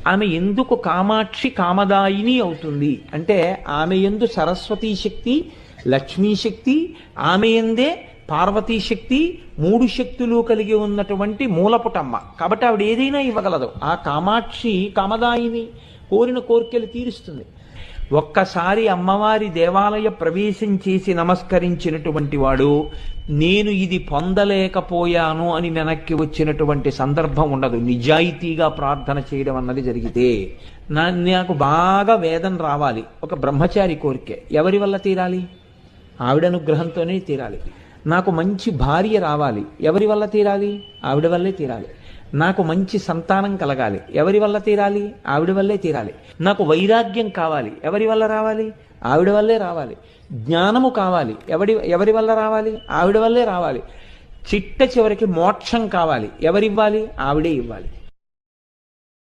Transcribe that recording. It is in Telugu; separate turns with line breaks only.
ఆమె ఎందుకు కామాక్షి కామదాయిని అవుతుంది అంటే ఆమె యందు సరస్వతీ శక్తి, లక్ష్మీ శక్తి, ఆమె యందే పార్వతీ శక్తి, మూడు శక్తులు కలిగి ఉన్నటువంటి మూలపుటమ్మ. కాబట్టి ఆవిడ ఏదైనా ఇవ్వగలదు. ఆ కామాక్షి కామదాయిని, కోరిన కోరికలు తీరుస్తుంది. ఒక్కసారి అమ్మవారి దేవాలయ ప్రవేశం చేసి నమస్కరించినటువంటి వాడు నేను ఇది పొందలేకపోయాను అని వెనక్కి వచ్చినటువంటి సందర్భం ఉండదు. నిజాయితీగా ప్రార్థన చేయడం అన్నది జరిగితే నాకు బాగా వేదన రావాలి, ఒక బ్రహ్మచారి కోరికే, ఎవరి వల్ల తీరాలి? ఆవిడ అనుగ్రహంతోనే తీరాలి. నాకు మంచి భార్య రావాలి, ఎవరి వల్ల తీరాలి? ఆవిడ వల్లే తీరాలి. నాకు మంచి సంతానం కలగాలి, ఎవరి వల్ల తీరాలి? ఆవిడ వల్లే తీరాలి. నాకు వైరాగ్యం కావాలి, ఎవరి వల్ల రావాలి? ఆవిడ వల్లే రావాలి. జ్ఞానము కావాలి, ఎవరి వల్ల రావాలి? ఆవిడ వల్లే రావాలి. చిట్ట చివరికి మోక్షం కావాలి, ఎవరివ్వాలి? ఆవిడే ఇవ్వాలి.